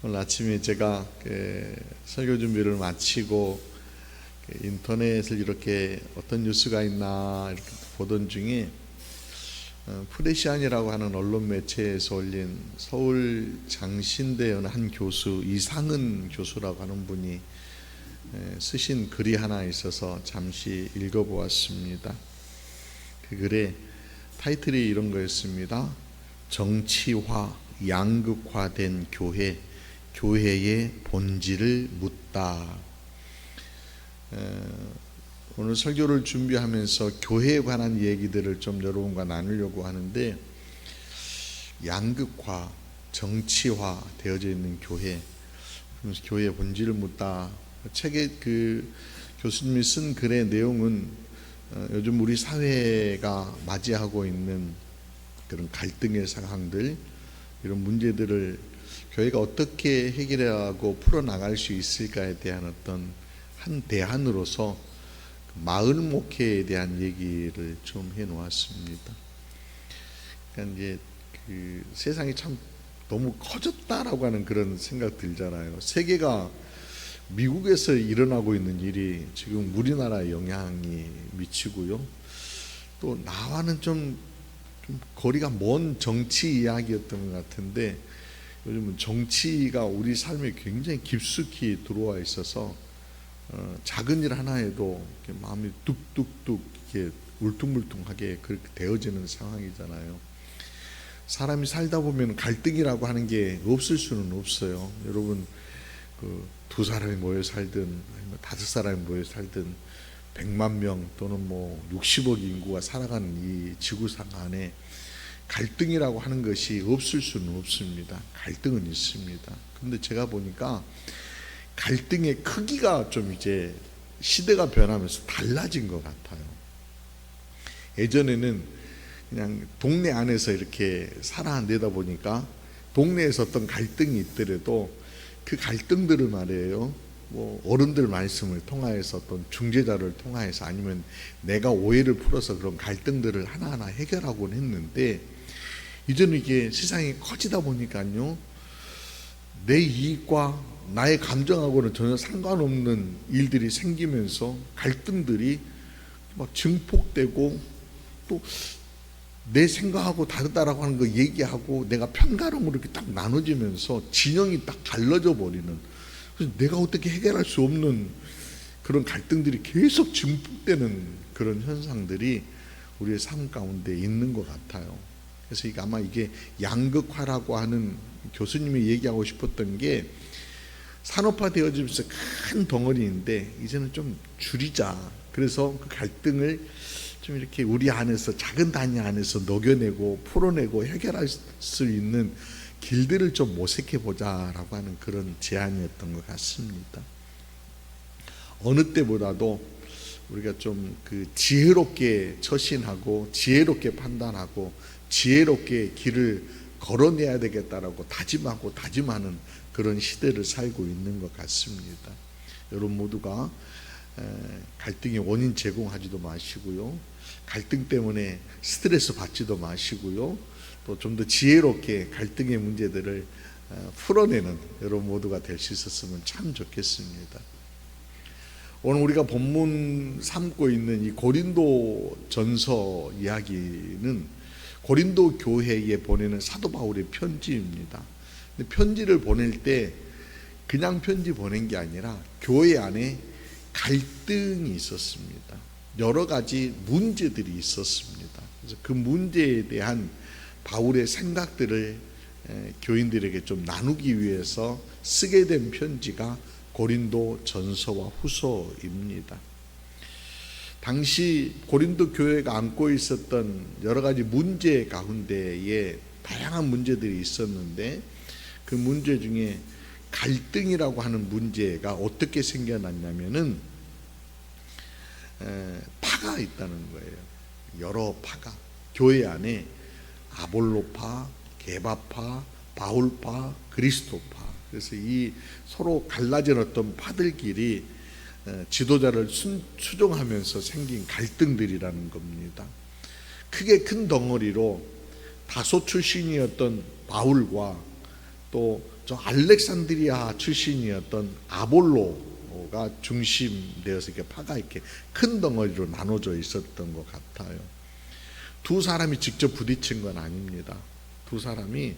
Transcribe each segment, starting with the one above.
오늘 아침에 제가 설교 준비를 마치고 인터넷을 이렇게 어떤 뉴스가 있나 이렇게 보던 중에 프레시안이라고 하는 언론 매체에서 올린 서울 장신대의 한 교수, 이상은 교수라고 하는 분이 쓰신 글이 하나 있어서 잠시 읽어보았습니다. 그 글의 타이틀이 이런 거였습니다. 정치화, 양극화된 교회, 교회의 본질을 묻다. 오늘 설교를 준비하면서 교회에 관한 얘기들을 좀 여러분과 나누려고 하는데, 양극화, 정치화 되어져 있는 교회, 그래서 교회의 본질을 묻다. 책에 그 교수님이 쓴 글의 내용은 요즘 우리 사회가 맞이하고 있는 그런 갈등의 상황들, 이런 문제들을 교회가 어떻게 해결하고 풀어나갈 수 있을까에 대한 어떤 한 대안으로서 마을 목회에 대한 얘기를 좀 해놓았습니다. 그러니까 이제 그 세상이 참 너무 커졌다라고 하는 그런 생각 들잖아요. 세계가 미국에서 일어나고 있는 일이 지금 우리나라에 영향이 미치고요. 또 나와는 좀 거리가 먼 정치 이야기였던 것 같은데, 요즘은 정치가 우리 삶에 굉장히 깊숙이 들어와 있어서 작은 일 하나에도 마음이 뚝뚝뚝 이렇게 울퉁불퉁하게 그렇게 되어지는 상황이잖아요. 사람이 살다 보면 갈등이라고 하는 게 없을 수는 없어요. 여러분, 두 사람이 모여 살든 아니면 다섯 사람이 모여 살든 100만 명 또는 뭐 60억 인구가 살아가는 이 지구상 안에 갈등이라고 하는 것이 없을 수는 없습니다. 갈등은 있습니다. 그런데 제가 보니까 갈등의 크기가 좀 이제 시대가 변하면서 달라진 것 같아요. 예전에는 그냥 동네 안에서 이렇게 살아내다 보니까 동네에서 어떤 갈등이 있더라도 그 갈등들을 말이에요, 뭐 어른들 말씀을 통하여서 어떤 중재자를 통하여서 아니면 내가 오해를 풀어서 그런 갈등들을 하나하나 해결하곤 했는데, 이제는 이게 세상이 커지다 보니까요, 내 이익과 나의 감정하고는 전혀 상관없는 일들이 생기면서 갈등들이 막 증폭되고, 또 내 생각하고 다르다라고 하는 거 얘기하고 내가 편가름으로 이렇게 딱 나눠지면서 진영이 딱 갈라져 버리는, 그래서 내가 어떻게 해결할 수 없는 그런 갈등들이 계속 증폭되는 그런 현상들이 우리의 삶 가운데 있는 것 같아요. 그래서 아마 이게 양극화라고 하는 교수님이 얘기하고 싶었던 게, 산업화되어지면서 큰 덩어리인데 이제는 좀 줄이자. 그래서 그 갈등을 좀 이렇게 우리 안에서 작은 단위 안에서 녹여내고 풀어내고 해결할 수 있는 길들을 좀 모색해 보자라고 하는 그런 제안이었던 것 같습니다. 어느 때보다도 우리가 좀 그 지혜롭게 처신하고 지혜롭게 판단하고 지혜롭게 길을 걸어내야 되겠다라고 다짐하고 다짐하는 그런 시대를 살고 있는 것 같습니다. 여러분 모두가 갈등의 원인 제공하지도 마시고요, 갈등 때문에 스트레스 받지도 마시고요, 또 좀 더 지혜롭게 갈등의 문제들을 풀어내는 여러분 모두가 될 수 있었으면 참 좋겠습니다. 오늘 우리가 본문 삼고 있는 이 고린도 전서 이야기는 고린도 교회에 보내는 사도 바울의 편지입니다. 근데 편지를 보낼 때 그냥 편지 보낸 게 아니라 교회 안에 갈등이 있었습니다. 여러 가지 문제들이 있었습니다. 그래서 그 문제에 대한 바울의 생각들을 교인들에게 좀 나누기 위해서 쓰게 된 편지가 고린도 전서와 후서입니다. 당시 고린도 교회가 안고 있었던 여러 가지 문제 가운데에 다양한 문제들이 있었는데, 그 문제 중에 갈등이라고 하는 문제가 어떻게 생겨났냐면은 파가 있다는 거예요. 여러 파가 교회 안에 아볼로파, 게바파, 바울파, 그리스도파. 그래서 이 서로 갈라진 어떤 파들끼리 지도자를 추종하면서 생긴 갈등들이라는 겁니다. 크게 큰 덩어리로 다소 출신이었던 바울과 또 저 알렉산드리아 출신이었던 아볼로가 중심되어서 이렇게 파가 이렇게 큰 덩어리로 나눠져 있었던 것 같아요. 두 사람이 직접 부딪힌 건 아닙니다. 두 사람이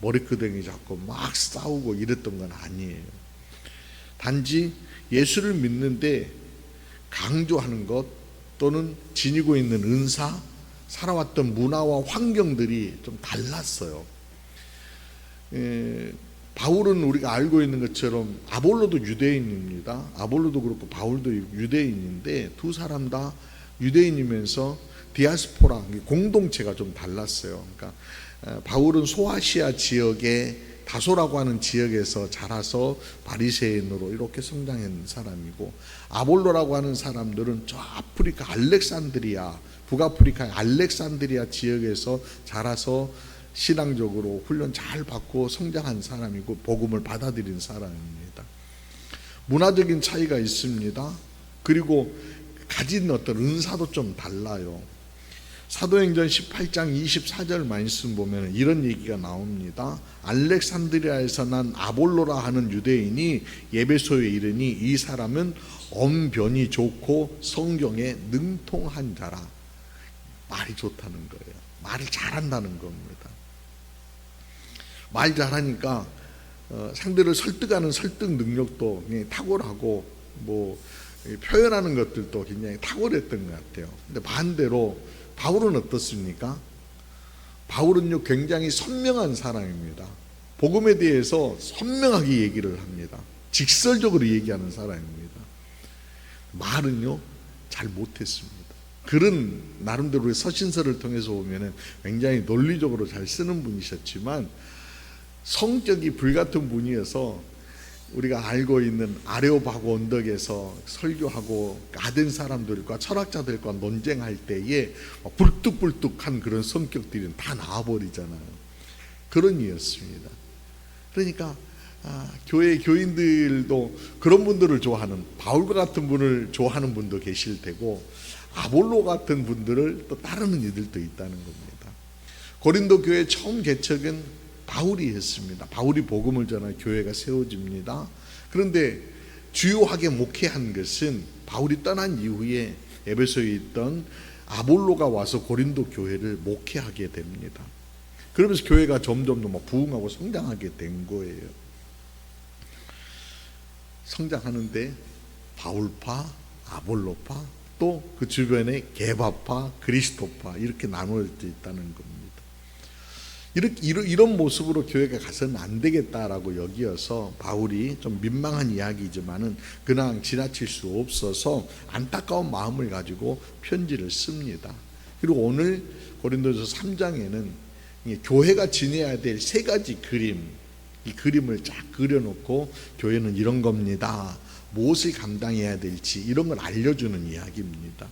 머리끄댕이 잡고 막 싸우고 이랬던 건 아니에요. 단지 예수를 믿는데 강조하는 것 또는 지니고 있는 은사, 살아왔던 문화와 환경들이 좀 달랐어요. 바울은 우리가 알고 있는 것처럼 아볼로도 유대인입니다. 아볼로도 그렇고 바울도 유대인인데 두 사람 다 유대인이면서 디아스포라 공동체가 좀 달랐어요. 그러니까 바울은 소아시아 지역의 다소라고 하는 지역에서 자라서 바리새인으로 이렇게 성장한 사람이고, 아볼로라고 하는 사람들은 저 아프리카 알렉산드리아, 북아프리카의 알렉산드리아 지역에서 자라서 신앙적으로 훈련 잘 받고 성장한 사람이고 복음을 받아들인 사람입니다. 문화적인 차이가 있습니다. 그리고 가진 어떤 은사도 좀 달라요. 사도행전 18장 24절 말씀 보면 이런 얘기가 나옵니다. 알렉산드리아에서 난 아볼로라 하는 유대인이 예배소에 이르니 이 사람은 언변이 좋고 성경에 능통한 자라. 말이 좋다는 거예요. 말을 잘한다는 겁니다. 말 잘하니까 상대를 설득하는 설득 능력도 굉장히 탁월하고 뭐 표현하는 것들도 굉장히 탁월했던 것 같아요. 근데 반대로 바울은 어떻습니까? 바울은요 굉장히 선명한 사람입니다. 복음에 대해서 선명하게 얘기를 합니다. 직설적으로 얘기하는 사람입니다. 말은요 잘 못했습니다. 글은 나름대로 서신서를 통해서 보면 굉장히 논리적으로 잘 쓰는 분이셨지만 성격이 불같은 분이어서 우리가 알고 있는 아레오바고 언덕에서 설교하고 아덴 사람들과 철학자들과 논쟁할 때에 불뚝불뚝한 그런 성격들이 다 나와버리잖아요. 그런 이였습니다. 그러니까 교회 교인들도 그런 분들을 좋아하는, 바울과 같은 분을 좋아하는 분도 계실 테고 아볼로 같은 분들을 또 따르는 이들도 있다는 겁니다. 고린도 교회 처음 개척은 바울이 했습니다. 바울이 복음을 전하 교회가 세워집니다. 그런데 주요하게 목회한 것은 바울이 떠난 이후에 에베소에 있던 아볼로가 와서 고린도 교회를 목회하게 됩니다. 그러면서 교회가 점점 더 부흥하고 성장하게 된 거예요. 성장하는데 바울파, 아볼로파, 또 그 주변에 게바파, 그리스도파 이렇게 나누어져 있다는 겁니다. 이런 모습으로 교회가 가서는 안 되겠다라고 여기어서 바울이 좀 민망한 이야기지만은 그냥 지나칠 수 없어서 안타까운 마음을 가지고 편지를 씁니다. 그리고 오늘 고린도서 3장에는 교회가 지내야 될 세 가지 그림, 이 그림을 쫙 그려놓고 교회는 이런 겁니다. 무엇을 감당해야 될지 이런 걸 알려주는 이야기입니다.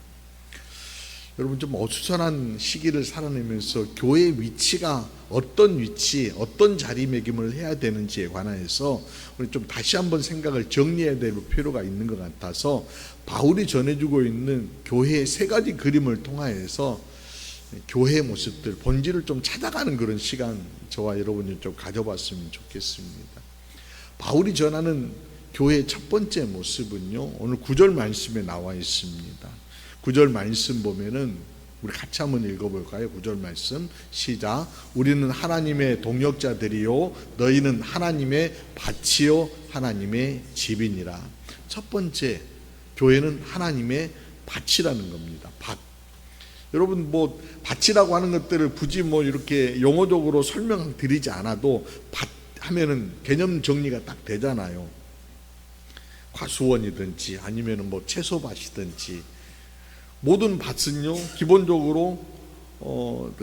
여러분 좀 어수선한 시기를 살아내면서 교회의 위치가 어떤 위치, 어떤 자리매김을 해야 되는지에 관해서 우리 좀 다시 한번 생각을 정리해야 될 필요가 있는 것 같아서 바울이 전해주고 있는 교회의 세 가지 그림을 통하여서 교회의 모습들, 본질을 좀 찾아가는 그런 시간 저와 여러분이 좀 가져봤으면 좋겠습니다. 바울이 전하는 교회의 첫 번째 모습은요, 오늘 9절 말씀에 나와 있습니다. 9절 말씀 보면은 우리 같이 한번 읽어볼까요? 9절 말씀 시작. 우리는 하나님의 동역자들이요 너희는 하나님의 밭이요 하나님의 집이니라. 첫 번째, 교회는 하나님의 밭이라는 겁니다. 밭. 여러분 뭐 밭이라고 하는 것들을 굳이 뭐 이렇게 용어적으로 설명드리지 않아도 밭 하면은 개념 정리가 딱 되잖아요. 과수원이든지 아니면은 뭐 채소밭이든지 모든 밭은요 기본적으로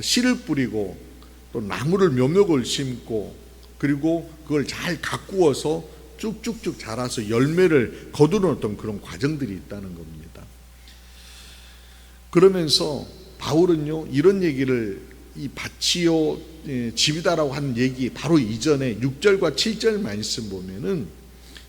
씨를 뿌리고 또 나무를 묘목을 심고 그리고 그걸 잘 가꾸어서 쭉쭉쭉 자라서 열매를 거두는 어떤 그런 과정들이 있다는 겁니다. 그러면서 바울은요 이런 얘기를 이 밭이요 집이다라고 하는 얘기 바로 이전에 6절과 7절 말씀 보면은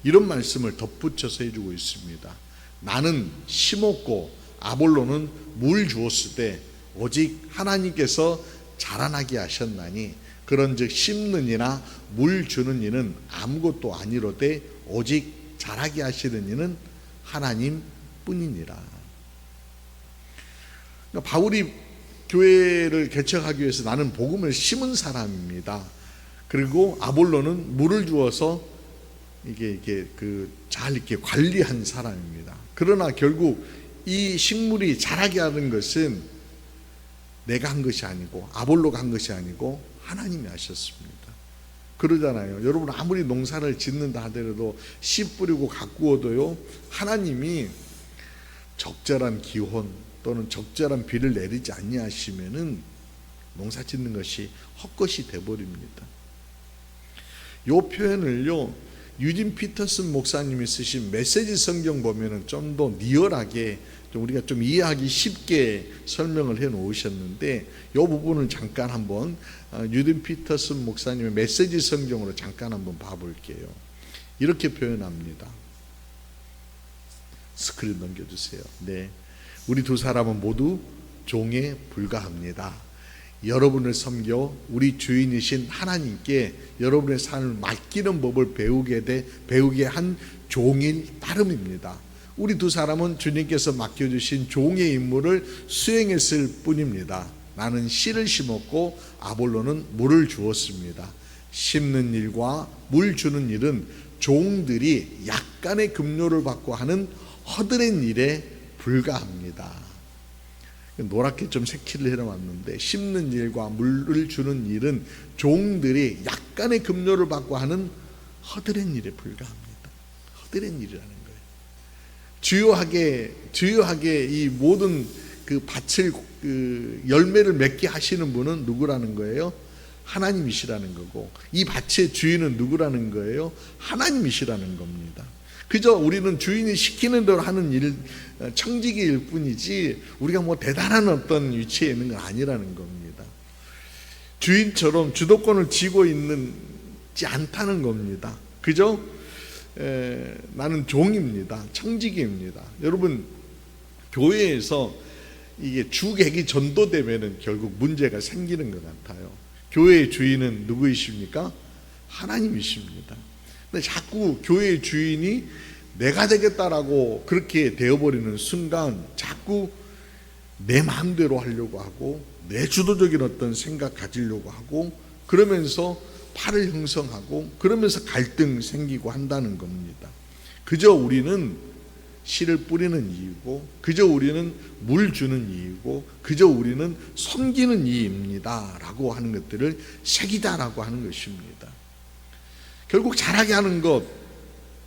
이런 말씀을 덧붙여서 해주고 있습니다. 나는 심었고 아볼로는 물 주었을 때 오직 하나님께서 자라나게 하셨나니 그런즉 심는 이나 물 주는 이는 아무것도 아니로되 오직 자라게 하시는 이는 하나님 뿐이니라. 그러니까 바울이 교회를 개척하기 위해서 나는 복음을 심은 사람입니다. 그리고 아볼로는 물을 주어서 잘 이렇게 관리한 사람입니다. 그러나 결국 이 식물이 자라게 하는 것은 내가 한 것이 아니고 아볼로가 한 것이 아니고 하나님이 하셨습니다. 그러잖아요. 여러분 아무리 농사를 짓는다 하더라도 씨 뿌리고 가꾸어도요, 하나님이 적절한 기온 또는 적절한 비를 내리지 아니하시면은 농사 짓는 것이 헛것이 돼버립니다. 이 표현을요, 유진 피터슨 목사님이 쓰신 메시지 성경 보면은 좀 더 리얼하게 우리가 좀 이해하기 쉽게 설명을 해 놓으셨는데, 이 부분을 잠깐 한번 유진 피터슨 목사님의 메시지 성경으로 잠깐 한번 봐볼게요. 이렇게 표현합니다. 스크린 넘겨주세요. 네, 우리 두 사람은 모두 종에 불과합니다. 여러분을 섬겨 우리 주인이신 하나님께 여러분의 삶을 맡기는 법을 배우게 한 종일 따름입니다. 우리 두 사람은 주님께서 맡겨주신 종의 임무를 수행했을 뿐입니다. 나는 씨를 심었고 아볼로는 물을 주었습니다. 심는 일과 물 주는 일은 종들이 약간의 급료를 받고 하는 허드렛 일에 불과합니다. 노랗게 좀 색칠을 해놨는데, 심는 일과 물을 주는 일은 종들이 약간의 급료를 받고 하는 허드렛 일에 불과합니다. 허드렛 일이라는 거예요. 주요하게 이 모든 그 밭을 열매를 맺게 하시는 분은 누구라는 거예요? 하나님이시라는 거고, 이 밭의 주인은 누구라는 거예요? 하나님이시라는 겁니다. 그저 우리는 주인이 시키는 대로 하는 일, 청지기일 뿐이지 우리가 뭐 대단한 어떤 위치에 있는 건 아니라는 겁니다. 주인처럼 주도권을 쥐고 있지 않다는 겁니다. 그저 나는 종입니다. 청지기입니다. 여러분, 교회에서 이게 주객이 전도되면은 결국 문제가 생기는 것 같아요. 교회의 주인은 누구이십니까? 하나님이십니다. 근데 자꾸 교회의 주인이 내가 되겠다라고 그렇게 되어버리는 순간 자꾸 내 마음대로 하려고 하고 내 주도적인 어떤 생각 가지려고 하고, 그러면서 팔을 형성하고 그러면서 갈등 생기고 한다는 겁니다. 그저 우리는 씨를 뿌리는 이이고, 그저 우리는 물 주는 이이고, 그저 우리는 섬기는 이입니다 라고 하는 것들을 새기다라고 하는 것입니다. 결국 자라게 하는 것,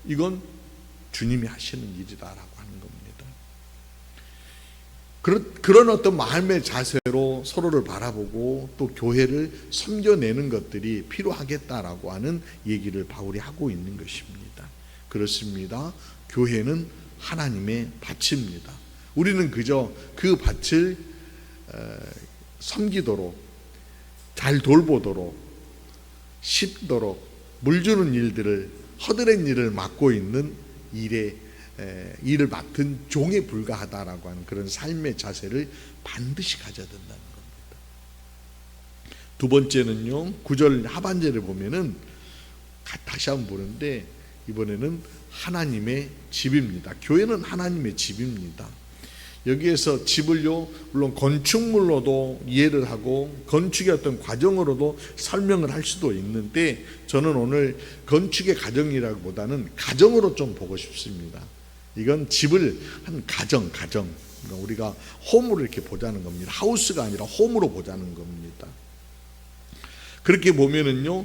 이건 주님이 하시는 일이다라고 하는 겁니다. 그런 어떤 마음의 자세로 서로를 바라보고 또 교회를 섬겨내는 것들이 필요하겠다라고 하는 얘기를 바울이 하고 있는 것입니다. 그렇습니다. 교회는 하나님의 밭입니다. 우리는 그저 그 밭을 섬기도록, 잘 돌보도록, 씹도록, 물 주는 일들을, 허드렛 일을 맡고 있는 일을 맡은 종에 불과하다라고 하는 그런 삶의 자세를 반드시 가져야 된다는 겁니다. 두 번째는요, 9절 하반절에 보면은 다시 한번 보는데, 이번에는 하나님의 집입니다. 교회는 하나님의 집입니다. 여기에서 집을요, 물론 건축물로도 이해를 하고 건축의 어떤 과정으로도 설명을 할 수도 있는데, 저는 오늘 건축의 과정이라기보다는 가정으로 좀 보고 싶습니다. 이건 집을 한 가정, 그러니까 우리가 홈으로 이렇게 보자는 겁니다. 하우스가 아니라 홈으로 보자는 겁니다. 그렇게 보면은요,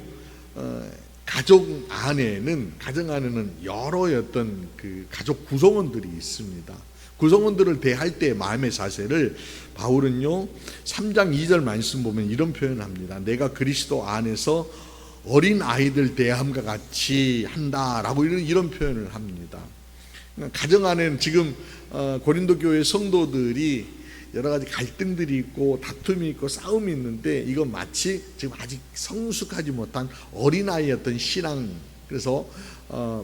가정 안에는 여러 어떤 그 가족 구성원들이 있습니다. 구성원들을 대할 때 마음의 자세를 바울은요, 3장 2절 말씀 보면 이런 표현을 합니다. 내가 그리스도 안에서 어린 아이들 대함과 같이 한다라고 이런 표현을 합니다. 가정 안에는 지금 고린도 교회 성도들이 여러 가지 갈등들이 있고 다툼이 있고 싸움이 있는데, 이건 마치 지금 아직 성숙하지 못한 어린아이였던 신앙, 그래서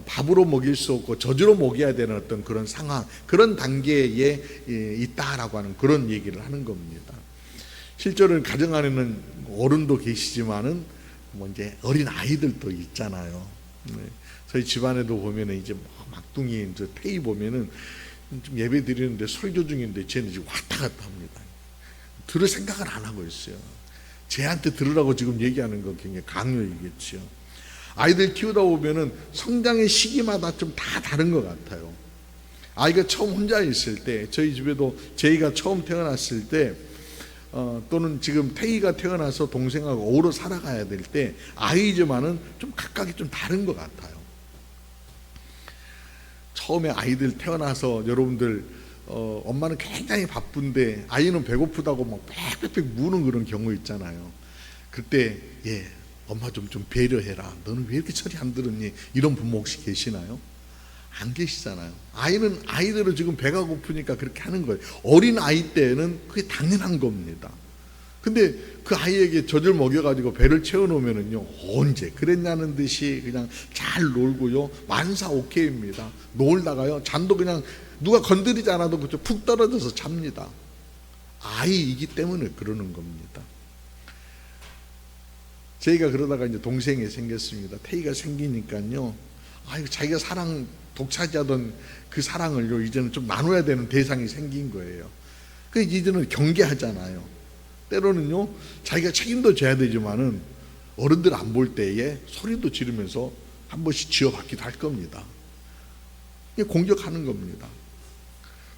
밥으로 먹일 수 없고 저주로 먹여야 되는 어떤 그런 상황, 그런 단계에 있다라고 하는 그런 얘기를 하는 겁니다. 실제로는 가정 안에는 어른도 계시지만은 뭐 이제 어린 아이들도 있잖아요. 네. 저희 집안에도 보면은 이제 막둥이 이제 태희 보면은 좀 예배 드리는데 설교 중인데 쟤는 지금 왔다 갔다 합니다. 들을 생각을 안 하고 있어요. 쟤한테 들으라고 지금 얘기하는 건 굉장히 강요이겠죠. 아이들 키우다 보면은 성장의 시기마다 좀 다 다른 것 같아요. 아이가 처음 혼자 있을 때, 저희 집에도 제이가 처음 태어났을 때, 또는 지금 태희가 태어나서 동생하고 오로 살아가야 될 때, 아이지만은 좀 각각이 좀 다른 것 같아요. 처음에 아이들 태어나서 여러분들 엄마는 굉장히 바쁜데 아이는 배고프다고 막 빽빽빽 무는 그런 경우 있잖아요. 그때 엄마 좀 배려해라. 너는 왜 이렇게 처리 안 들었니? 이런 부모 혹시 계시나요? 안 계시잖아요. 아이들은 지금 배가 고프니까 그렇게 하는 거예요. 어린 아이 때는 그게 당연한 겁니다. 근데 그 아이에게 젖을 먹여가지고 배를 채워놓으면은요, 언제 그랬냐는 듯이 그냥 잘 놀고요, 만사 오케이입니다. 놀다가요, 잠도 그냥 누가 건드리지 않아도 그저 푹 떨어져서 잡니다. 아이이기 때문에 그러는 겁니다. 저희가 그러다가 이제 동생이 생겼습니다. 태희가 생기니까요, 자기가 독차지하던 그 사랑을요, 이제는 좀 나눠야 되는 대상이 생긴 거예요. 그래서 이제는 경계하잖아요. 때로는요, 자기가 책임도 져야 되지만은 어른들 안 볼 때에 소리도 지르면서 한 번씩 지어받기도 할 겁니다. 공격하는 겁니다.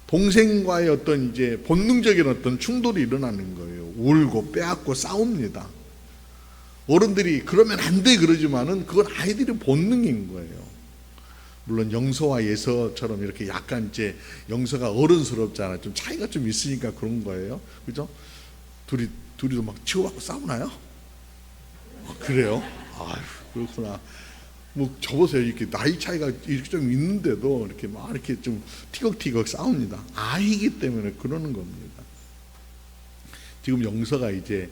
동생과의 어떤 이제 본능적인 어떤 충돌이 일어나는 거예요. 울고 빼앗고 싸웁니다. 어른들이 그러면 안 돼 그러지만은 그건 아이들의 본능인 거예요. 물론 영서와 예서처럼 이렇게 약간 이제 영서가 어른스럽잖아요. 좀 차이가 좀 있으니까 그런 거예요. 그죠? 둘이도 막 치고받고 싸우나요? 그래요? 아유, 그렇구나. 뭐 저보세요. 이렇게 나이 차이가 이렇게 좀 있는데도 이렇게 막 이렇게 좀 티격티격 싸웁니다. 아이기 때문에 그러는 겁니다. 지금 영서가 이제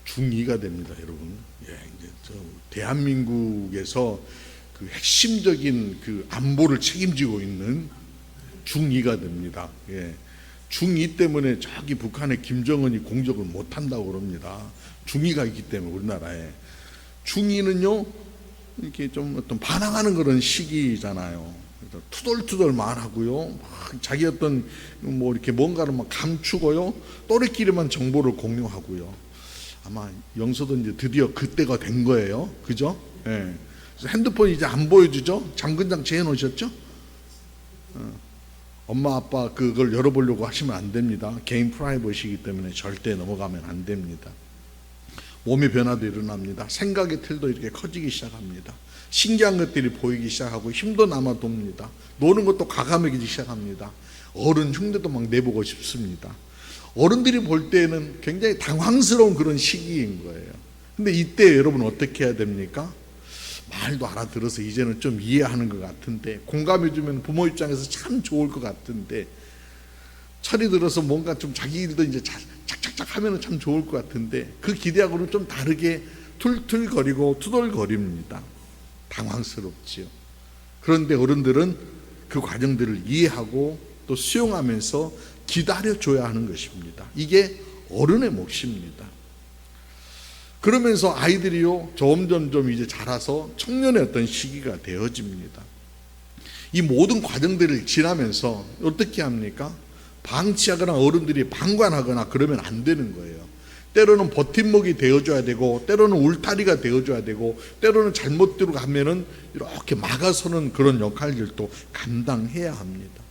중2가 됩니다, 여러분. 이제 대한민국에서 그 핵심적인 그 안보를 책임지고 있는 중2가 됩니다. 중2 때문에 저기 북한의 김정은이 공격을 못한다고 그럽니다. 중2가 있기 때문에 우리나라에. 중2는요, 이렇게 좀 어떤 반항하는 그런 시기잖아요. 투덜투덜 말하고요, 자기 어떤 뭐 이렇게 뭔가를 막 감추고요, 또래끼리만 정보를 공유하고요. 아마 영서도 이제 드디어 그때가 된 거예요. 그죠? 그래서 핸드폰 이제 안 보여주죠? 잠근장 재 놓으셨죠? 엄마 아빠 그걸 열어보려고 하시면 안 됩니다. 개인 프라이버시이기 때문에 절대 넘어가면 안 됩니다. 몸의 변화도 일어납니다. 생각의 틀도 이렇게 커지기 시작합니다. 신기한 것들이 보이기 시작하고 힘도 남아 돕니다. 노는 것도 과감해지기 시작합니다. 어른 흉내도 막 내보고 싶습니다. 어른들이 볼 때는 굉장히 당황스러운 그런 시기인 거예요. 근데 이때 여러분 어떻게 해야 됩니까? 말도 알아들어서 이제는 좀 이해하는 것 같은데, 공감해주면 부모 입장에서 참 좋을 것 같은데, 철이 들어서 뭔가 좀 자기 일도 이제 착착착 하면 참 좋을 것 같은데, 그 기대하고는 좀 다르게 툴툴거리고 투덜거립니다. 당황스럽지요. 그런데 어른들은 그 과정들을 이해하고 또 수용하면서 기다려줘야 하는 것입니다. 이게 어른의 몫입니다. 그러면서 아이들이요, 점점 이제 자라서 청년의 어떤 시기가 되어집니다. 이 모든 과정들을 지나면서 어떻게 합니까? 방치하거나 어른들이 방관하거나 그러면 안 되는 거예요. 때로는 버팀목이 되어줘야 되고, 때로는 울타리가 되어줘야 되고, 때로는 잘못대로 가면은 이렇게 막아서는 그런 역할들도 감당해야 합니다.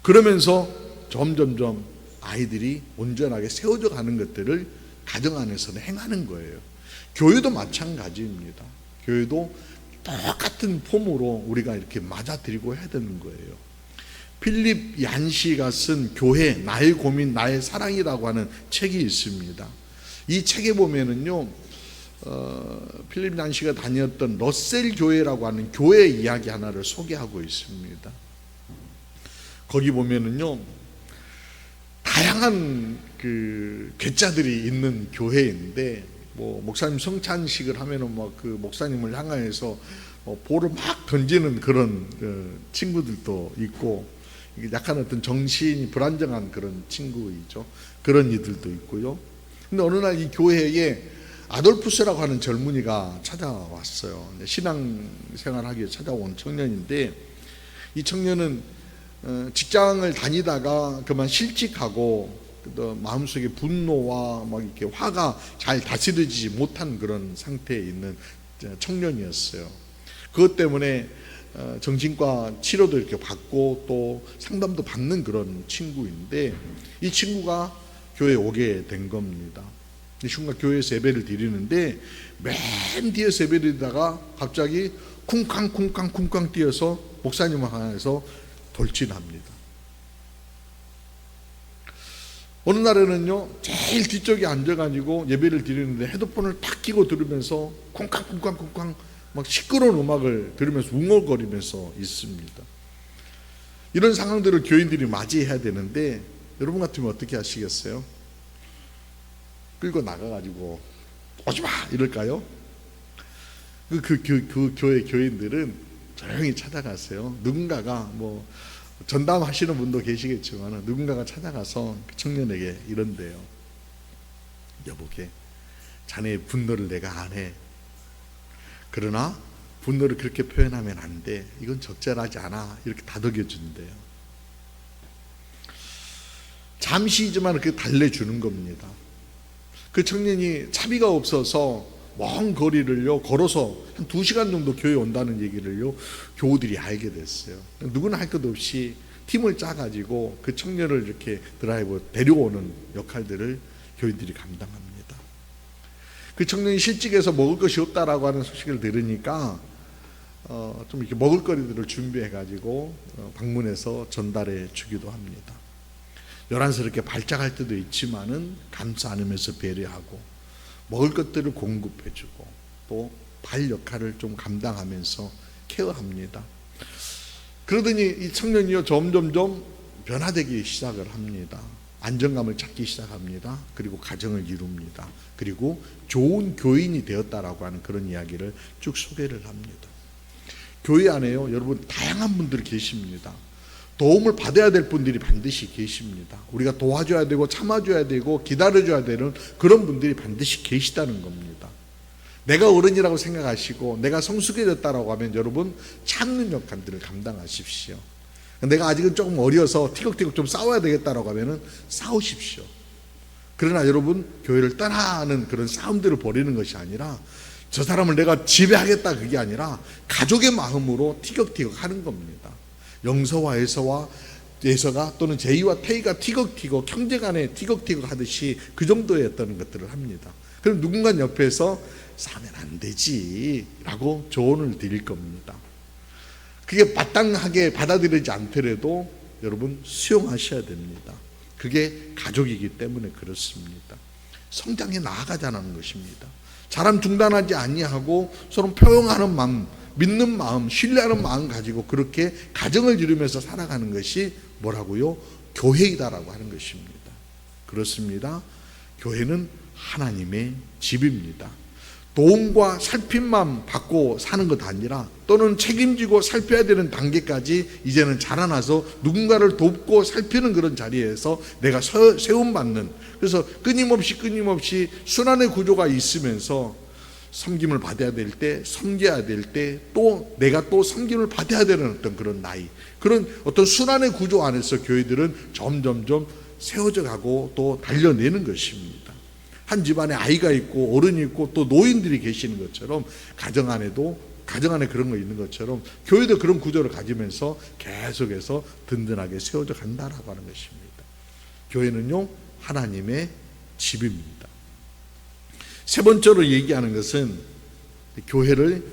그러면서 점점점 아이들이 온전하게 세워져 가는 것들을 가정 안에서는 행하는 거예요. 교회도 마찬가지입니다. 교회도 똑같은 폼으로 우리가 이렇게 맞아들이고 해야 되는 거예요. 필립 얀시가 쓴 교회, 나의 고민, 나의 사랑이라고 하는 책이 있습니다. 이 책에 보면은요, 필립 얀시가 다녔던 러셀 교회라고 하는 교회 이야기 하나를 소개하고 있습니다. 거기 보면은요, 다양한 그 괴짜들이 있는 교회인데, 뭐 목사님 성찬식을 하면은 막 그 목사님을 향하여서 볼을 막 던지는 그런 친구들도 있고, 약간 어떤 정신이 불안정한 그런 친구이죠. 그런 이들도 있고요. 근데 어느 날 이 교회에 아돌푸스라고 하는 젊은이가 찾아왔어요. 신앙생활하기 위해 찾아온 청년인데, 이 청년은 직장을 다니다가 그만 실직하고 마음속에 분노와 막 이렇게 화가 잘 다스려지지 못한 그런 상태에 있는 청년이었어요. 그것 때문에 정신과 치료도 이렇게 받고 또 상담도 받는 그런 친구인데, 이 친구가 교회에 오게 된 겁니다. 이 친구가 교회에서 예배를 드리는데 맨 뒤에서 예배를 드리다가 갑자기 쿵쾅 뛰어서 목사님을 향해서 돌진합니다. 어느 날에는요, 제일 뒤쪽에 앉아가지고 예배를 드리는데 헤드폰을 딱 끼고 들으면서 쿵쾅 막 시끄러운 음악을 들으면서 웅얼거리면서 있습니다. 이런 상황들을 교인들이 맞이해야 되는데, 여러분 같으면 어떻게 하시겠어요? 끌고 나가가지고 오지마 이럴까요? 그 교회 교인들은 조용히 찾아가세요. 누군가가 뭐 전담하시는 분도 계시겠지만 누군가가 찾아가서 그 청년에게 이런대요. 여보게, 자네의 분노를 내가 안 해. 그러나 분노를 그렇게 표현하면 안 돼. 이건 적절하지 않아. 이렇게 다독여 준대요. 잠시이지만 그렇게 달래주는 겁니다. 그 청년이 차비가 없어서 먼 거리를요 걸어서 한 2시간 정도 교회에 온다는 얘기를요 교우들이 알게 됐어요. 누구나 할 것 없이 팀을 짜가지고 그 청년을 이렇게 드라이브 데려오는 역할들을 교인들이 감당합니다. 그 청년이 실직해서 먹을 것이 없다라고 하는 소식을 들으니까 좀 이렇게 먹을거리들을 준비해가지고 방문해서 전달해 주기도 합니다. 요란스럽게 발작할 때도 있지만은 감싸 안으면서 배려하고 먹을 것들을 공급해주고 또 발 역할을 좀 감당하면서 케어합니다. 그러더니 이 청년이요 점점점 변화되기 시작을 합니다. 안정감을 찾기 시작합니다. 그리고 가정을 이룹니다. 그리고 좋은 교인이 되었다라고 하는 그런 이야기를 쭉 소개를 합니다. 교회 안에요 여러분 다양한 분들이 계십니다. 도움을 받아야 될 분들이 반드시 계십니다. 우리가 도와줘야 되고 참아줘야 되고 기다려줘야 되는 그런 분들이 반드시 계시다는 겁니다. 내가 어른이라고 생각하시고 내가 성숙해졌다라고 하면 여러분 참는 역할들을 감당하십시오. 내가 아직은 조금 어려서 티격태격 좀 싸워야 되겠다라고 하면 싸우십시오. 그러나 여러분 교회를 떠나는 그런 싸움들을 벌이는 것이 아니라 저 사람을 내가 지배하겠다 그게 아니라 가족의 마음으로 티격태격 하는 겁니다. 영서와 에서가 또는 제이와 태이가 티격태격 형제간에 티격태격 하듯이 그 정도의 어떤 것들을 합니다. 그럼 누군가 옆에서 싸면 안 되지 라고 조언을 드릴 겁니다. 그게 마땅하게 받아들이지 않더라도 여러분 수용하셔야 됩니다. 그게 가족이기 때문에 그렇습니다. 성장해 나아가자는 것입니다. 사람 중단하지 아니하고 서로 포용하는 마음, 믿는 마음, 신뢰하는 마음 가지고 그렇게 가정을 이루면서 살아가는 것이 뭐라고요? 교회이다라고 하는 것입니다. 그렇습니다. 교회는 하나님의 집입니다. 도움과 살핌만 받고 사는 것 아니라 또는 책임지고 살펴야 되는 단계까지 이제는 자라나서 누군가를 돕고 살피는 그런 자리에서 내가 세움받는, 그래서 끊임없이 순환의 구조가 있으면서 섬김을 받아야 될 때, 섬겨야 될 때 또 내가 또 섬김을 받아야 되는 어떤 그런 나이, 그런 어떤 순환의 구조 안에서 교회들은 점점점 세워져 가고 또 달려내는 것입니다. 한 집안에 아이가 있고 어른이 있고 또 노인들이 계시는 것처럼 가정 안에 그런 거 있는 것처럼 교회도 그런 구조를 가지면서 계속해서 든든하게 세워져 간다라고 하는 것입니다. 교회는요 하나님의 집입니다. 세 번째로 얘기하는 것은 교회를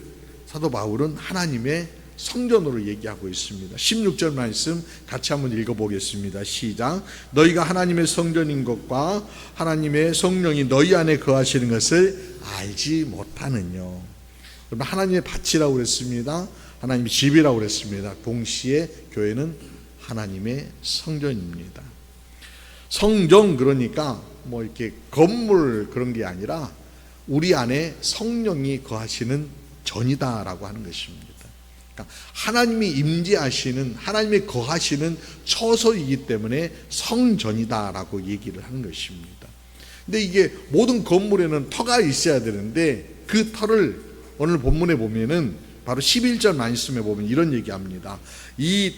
사도 바울은 하나님의 성전으로 얘기하고 있습니다. 16절 말씀 같이 한번 읽어보겠습니다. 시작. 너희가 하나님의 성전인 것과 하나님의 성령이 너희 안에 거하시는 것을 알지 못하느뇨. 하나님의 밭이라고 그랬습니다. 하나님의 집이라고 그랬습니다. 동시에 교회는 하나님의 성전입니다. 성전 그러니까 뭐 이렇게 건물 그런 게 아니라 우리 안에 성령이 거하시는 전이다라고 하는 것입니다. 그러니까 하나님이 임재하시는, 하나님이 거하시는 처소이기 때문에 성전이다라고 얘기를 하는 것입니다. 근데 이게 모든 건물에는 터가 있어야 되는데 그 터를 오늘 본문에 보면은 바로 11절 말씀에 보면 이런 얘기합니다. 이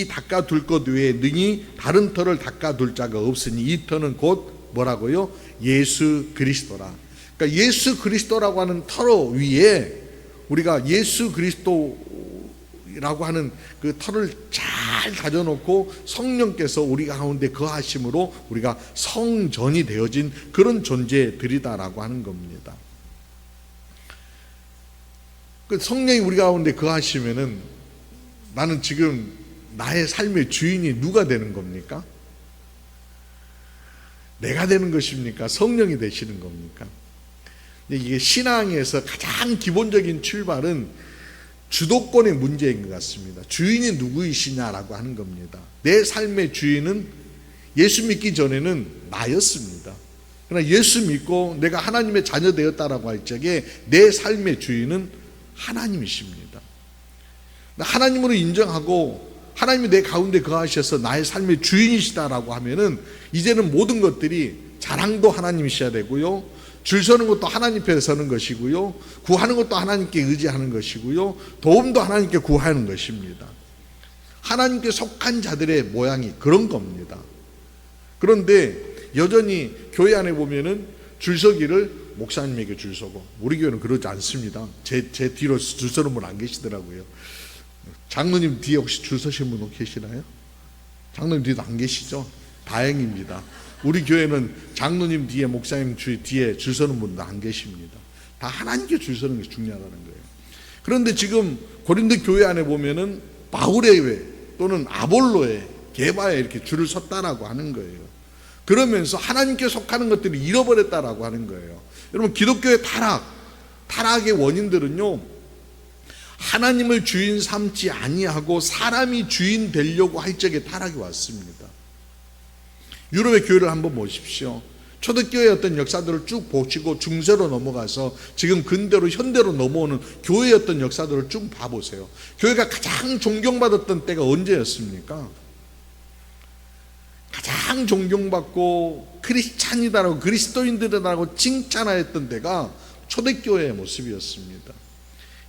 닦아둘 것 외에 능히 다른 터를 닦아둘 자가 없으니 이 터는 곧 뭐라고요? 예수 그리스도라. 그러니까 예수 그리스도라고 하는 터 위에 우리가 예수 그리스도라고 하는 그 터를 잘 다져놓고 성령께서 우리 가운데 거하심으로 우리가 성전이 되어진 그런 존재들이다라고 하는 겁니다. 그 성령이 우리 가운데 거하시면은 나는 지금 나의 삶의 주인이 누가 되는 겁니까? 내가 되는 것입니까? 성령이 되시는 겁니까? 이게 신앙에서 가장 기본적인 출발은 주도권의 문제인 것 같습니다. 주인이 누구이시냐라고 하는 겁니다. 내 삶의 주인은 예수 믿기 전에는 나였습니다. 그러나 예수 믿고 내가 하나님의 자녀 되었다라고 할 적에 내 삶의 주인은 하나님이십니다. 하나님으로 인정하고 하나님이 내 가운데 거하셔서 나의 삶의 주인이시다라고 하면은 이제는 모든 것들이 자랑도 하나님이셔야 되고요, 줄 서는 것도 하나님 앞에 서는 것이고요, 구하는 것도 하나님께 의지하는 것이고요, 도움도 하나님께 구하는 것입니다. 하나님께 속한 자들의 모양이 그런 겁니다. 그런데 여전히 교회 안에 보면은 줄서기를 목사님에게 줄 서고, 우리 교회는 그러지 않습니다. 제 뒤로 줄 서는 분 안 계시더라고요. 장로님 뒤에 혹시 줄 서신 분 계시나요? 장로님 뒤에도 안 계시죠? 다행입니다. 우리 교회는 장로님 뒤에, 목사님 뒤에 줄 서는 분도 안 계십니다. 다 하나님께 줄 서는 게 중요하다는 거예요. 그런데 지금 고린도 교회 안에 보면은 바울의 회 또는 아볼로의 게바에 이렇게 줄을 섰다라고 하는 거예요. 그러면서 하나님께 속하는 것들을 잃어버렸다라고 하는 거예요. 여러분, 기독교의 타락의 원인들은요, 하나님을 주인 삼지 아니하고 사람이 주인 되려고 할 적에 타락이 왔습니다. 유럽의 교회를 한번 보십시오. 초대교회의 어떤 역사들을 쭉 보시고 중세로 넘어가서 지금 근대로 현대로 넘어오는 교회의 어떤 역사들을 쭉 봐보세요. 교회가 가장 존경받았던 때가 언제였습니까? 가장 존경받고 크리스찬이다라고, 그리스도인들이라고 칭찬하였던 때가 초대교회의 모습이었습니다.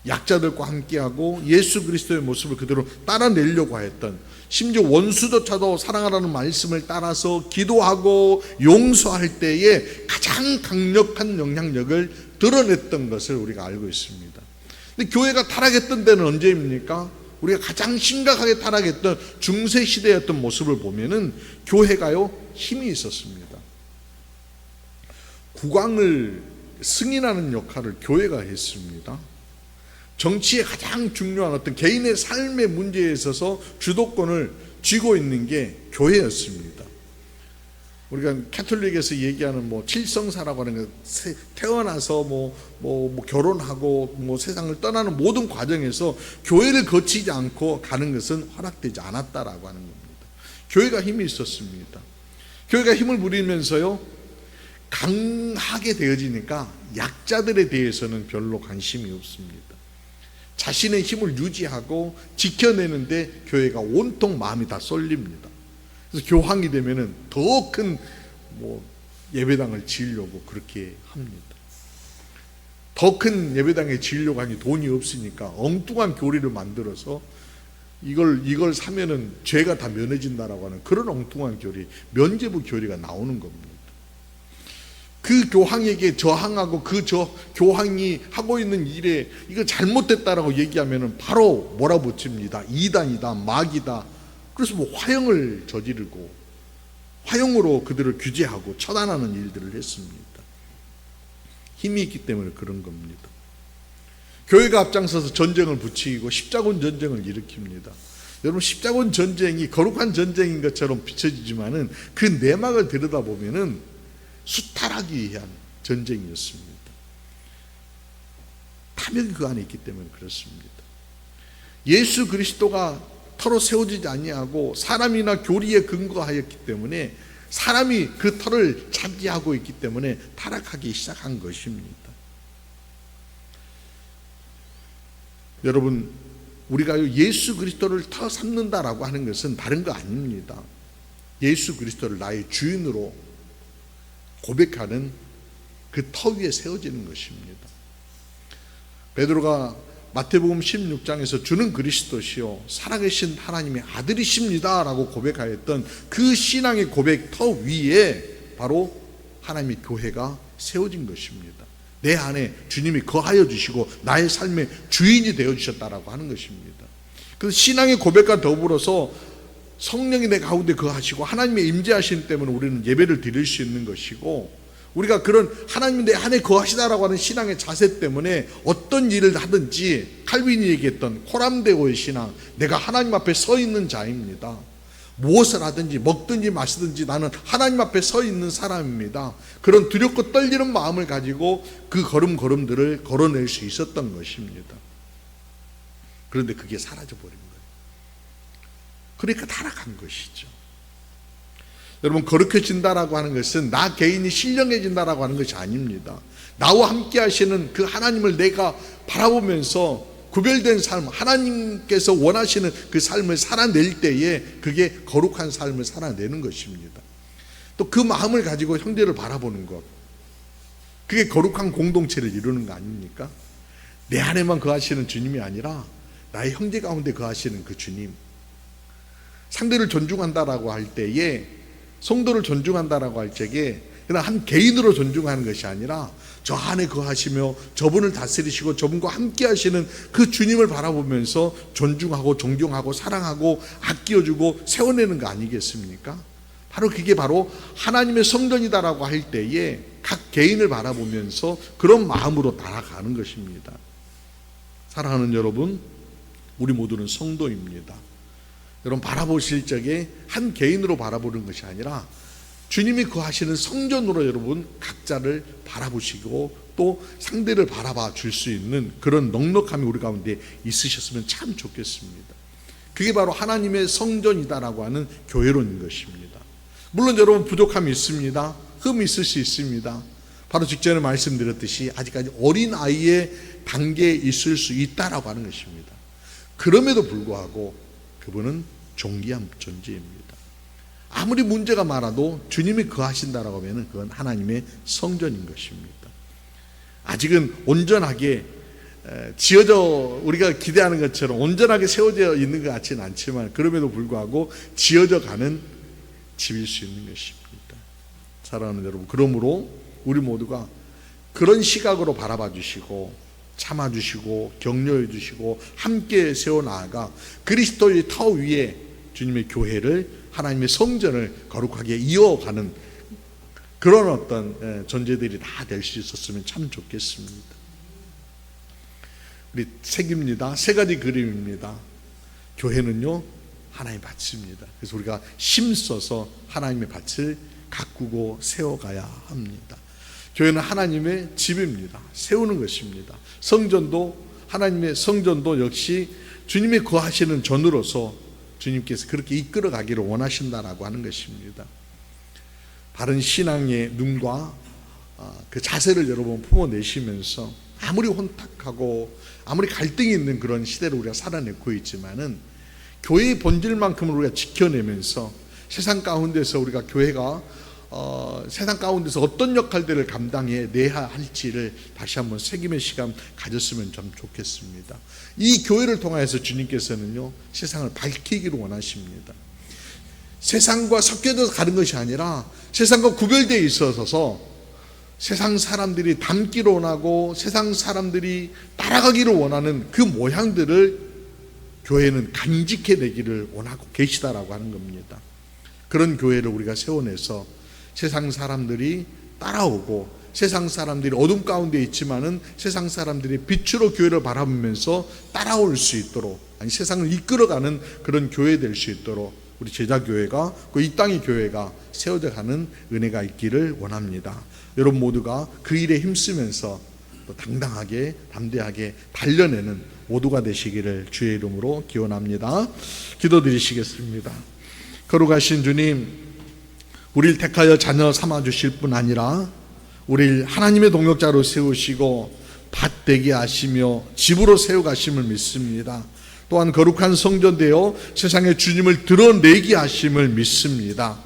약자들과 함께하고 예수 그리스도의 모습을 그대로 따라내려고 했던, 심지어 원수조차도 사랑하라는 말씀을 따라서 기도하고 용서할 때에 가장 강력한 영향력을 드러냈던 것을 우리가 알고 있습니다. 근데 교회가 타락했던 때는 언제입니까? 우리가 가장 심각하게 타락했던 중세시대의 어떤 모습을 보면은 교회가요, 힘이 있었습니다. 국왕을 승인하는 역할을 교회가 했습니다. 정치의 가장 중요한 어떤 개인의 삶의 문제에 있어서 주도권을 쥐고 있는 게 교회였습니다. 우리가 캐톨릭에서 얘기하는 칠성사라고 하는 거, 태어나서 결혼하고 세상을 떠나는 모든 과정에서 교회를 거치지 않고 가는 것은 허락되지 않았다라고 하는 겁니다. 교회가 힘이 있었습니다. 교회가 힘을 부리면서요, 강하게 되어지니까 약자들에 대해서는 별로 관심이 없습니다. 자신의 힘을 유지하고 지켜내는데 교회가 온통 마음이 다 쏠립니다. 그래서 교황이 되면은 더 큰 예배당을 지으려고 그렇게 합니다. 더 큰 예배당에 지으려고 하니 돈이 없으니까 엉뚱한 교리를 만들어서 이걸 사면은 죄가 다 면해진다라고 하는 그런 엉뚱한 교리, 면죄부 교리가 나오는 겁니다. 그 교황에게 저항하고 교황이 하고 있는 일에 이거 잘못됐다라고 얘기하면은 바로 몰아붙입니다. 이단이다, 마귀다. 그래서 화형을 저지르고 화형으로 그들을 규제하고 처단하는 일들을 했습니다. 힘이 있기 때문에 그런 겁니다. 교회가 앞장서서 전쟁을 부추기고 십자군 전쟁을 일으킵니다. 여러분, 십자군 전쟁이 거룩한 전쟁인 것처럼 비춰지지만은 그 내막을 들여다보면은 수탈하기 위한 전쟁이었습니다. 탐욕이 그 안에 있기 때문에 그렇습니다. 예수 그리스도가 터로 세워지지 아니하고 사람이나 교리에 근거하였기 때문에, 사람이 그 터를 차지하고 있기 때문에 타락하기 시작한 것입니다. 여러분, 우리가 예수 그리스도를 터 삼는다라고 하는 것은 다른 거 아닙니다. 예수 그리스도를 나의 주인으로 고백하는 그 터 위에 세워지는 것입니다. 베드로가 마태복음 16장에서 주는 그리스도시요 살아계신 하나님의 아들이십니다 라고 고백하였던 그 신앙의 고백 터 위에 바로 하나님의 교회가 세워진 것입니다. 내 안에 주님이 거하여 주시고 나의 삶의 주인이 되어 주셨다라고 하는 것입니다. 그래서 신앙의 고백과 더불어서 성령이 내 가운데 거하시고 하나님의 임재하심 때문에 우리는 예배를 드릴 수 있는 것이고, 우리가 그런 하나님이 내 안에 거하시다라고 하는 신앙의 자세 때문에 어떤 일을 하든지 칼빈이 얘기했던 코람데오의 신앙, 내가 하나님 앞에 서 있는 자입니다. 무엇을 하든지 먹든지 마시든지 나는 하나님 앞에 서 있는 사람입니다. 그런 두렵고 떨리는 마음을 가지고 그 걸음들을 걸어낼 수 있었던 것입니다. 그런데 그게 사라져버린 거예요. 그러니까 타락한 것이죠. 여러분, 거룩해진다라고 하는 것은 나 개인이 신령해진다라고 하는 것이 아닙니다. 나와 함께 하시는 그 하나님을 내가 바라보면서 구별된 삶, 하나님께서 원하시는 그 삶을 살아낼 때에 그게 거룩한 삶을 살아내는 것입니다. 또 그 마음을 가지고 형제를 바라보는 것, 그게 거룩한 공동체를 이루는 거 아닙니까? 내 안에만 거하시는 주님이 아니라 나의 형제 가운데 거하시는 그 주님, 상대를 존중한다라고 할 때에, 성도를 존중한다라고 할 적에 그냥 한 개인으로 존중하는 것이 아니라 저 안에 거하시며 저분을 다스리시고 저분과 함께 하시는 그 주님을 바라보면서 존중하고 존경하고 사랑하고 아껴주고 세워내는 거 아니겠습니까? 바로 그게 바로 하나님의 성전이다라고 할 때에 각 개인을 바라보면서 그런 마음으로 나아가는 것입니다. 사랑하는 여러분, 우리 모두는 성도입니다. 여러분, 바라보실 적에 한 개인으로 바라보는 것이 아니라 주님이 거하시는 성전으로 여러분 각자를 바라보시고 또 상대를 바라봐 줄 수 있는 그런 넉넉함이 우리 가운데 있으셨으면 참 좋겠습니다. 그게 바로 하나님의 성전이다라고 하는 교회론인 것입니다. 물론 여러분, 부족함이 있습니다. 흠이 있을 수 있습니다. 바로 직전에 말씀드렸듯이 아직까지 어린아이의 단계에 있을 수 있다라고 하는 것입니다. 그럼에도 불구하고 그분은 존귀한 존재입니다. 아무리 문제가 많아도 주님이 거하신다라고 하면 그건 하나님의 성전인 것입니다. 아직은 온전하게 지어져, 우리가 기대하는 것처럼 온전하게 세워져 있는 것 같지는 않지만 그럼에도 불구하고 지어져 가는 집일 수 있는 것입니다. 사랑하는 여러분, 그러므로 우리 모두가 그런 시각으로 바라봐 주시고 참아주시고 격려해 주시고 함께 세워나가 그리스도의 터 위에 주님의 교회를, 하나님의 성전을 거룩하게 이어가는 그런 어떤 존재들이 다 될 수 있었으면 참 좋겠습니다. 우리 색입니다. 세 가지 그림입니다. 교회는요, 하나님의 밭입니다. 그래서 우리가 힘써서 하나님의 밭을 가꾸고 세워가야 합니다. 교회는 하나님의 집입니다. 세우는 것입니다. 성전도, 하나님의 성전도 역시 주님이 거하시는 전으로서 주님께서 그렇게 이끌어 가기를 원하신다라고 하는 것입니다. 바른 신앙의 눈과 그 자세를 여러분 품어내시면서 아무리 혼탁하고 아무리 갈등이 있는 그런 시대를 우리가 살아내고 있지만은 교회의 본질만큼을 우리가 지켜내면서 세상 가운데서 우리가 교회가 세상 가운데서 어떤 역할들을 감당해내야 할지를 다시 한번 새김의 시간 가졌으면 좀 좋겠습니다. 이 교회를 통해서 주님께서는요, 세상을 밝히기를 원하십니다. 세상과 섞여서 가는 것이 아니라 세상과 구별되어 있어서 세상 사람들이 닮기를 원하고 세상 사람들이 따라가기를 원하는 그 모양들을 교회는 간직해내기를 원하고 계시다라고 하는 겁니다. 그런 교회를 우리가 세워내서 세상 사람들이 따라오고 세상 사람들이 어둠 가운데 있지만은 세상 사람들이 빛으로 교회를 바라보면서 따라올 수 있도록, 아니 세상을 이끌어가는 그런 교회 될 수 있도록 우리 제자교회가, 이 땅의 교회가 세워져 가는 은혜가 있기를 원합니다. 여러분 모두가 그 일에 힘쓰면서 또 당당하게 담대하게 달려내는 모두가 되시기를 주의 이름으로 기원합니다. 기도드리시겠습니다. 거룩하신 주님, 우리를 택하여 자녀 삼아주실 뿐 아니라 우리를 하나님의 동역자로 세우시고 밭 되게 하시며 집으로 세워가심을 믿습니다. 또한 거룩한 성전 되어 세상에 주님을 드러내게 하심을 믿습니다.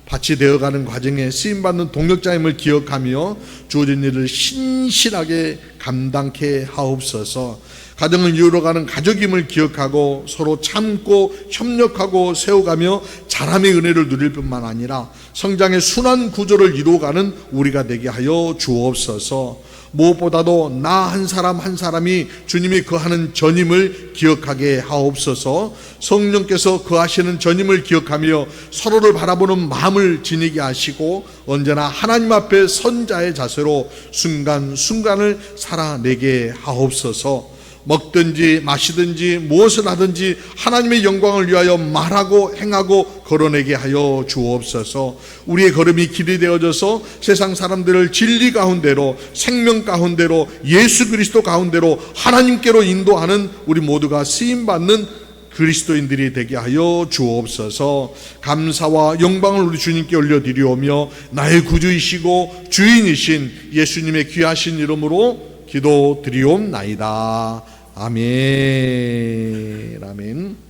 밭이 되어가는 과정에 쓰임받는 동력자임을 기억하며 주어진 일을 신실하게 감당케 하옵소서. 가정을 이루어가는 가족임을 기억하고 서로 참고 협력하고 세워가며 자람의 은혜를 누릴 뿐만 아니라 성장의 순환 구조를 이루어가는 우리가 되게 하여 주옵소서. 무엇보다도 나 한 사람 한 사람이 주님이 거하는 전임을 기억하게 하옵소서. 성령께서 거하시는 전임을 기억하며 서로를 바라보는 마음을 지니게 하시고 언제나 하나님 앞에 선자의 자세로 순간순간을 살아내게 하옵소서. 먹든지 마시든지 무엇을 하든지 하나님의 영광을 위하여 말하고 행하고 걸어내게 하여 주옵소서. 우리의 걸음이 길이 되어져서 세상 사람들을 진리 가운데로, 생명 가운데로, 예수 그리스도 가운데로 하나님께로 인도하는 우리 모두가 쓰임받는 그리스도인들이 되게 하여 주옵소서. 감사와 영광을 우리 주님께 올려드리오며 나의 구주이시고 주인이신 예수님의 귀하신 이름으로 기도드리옵나이다. 아멘. 아멘.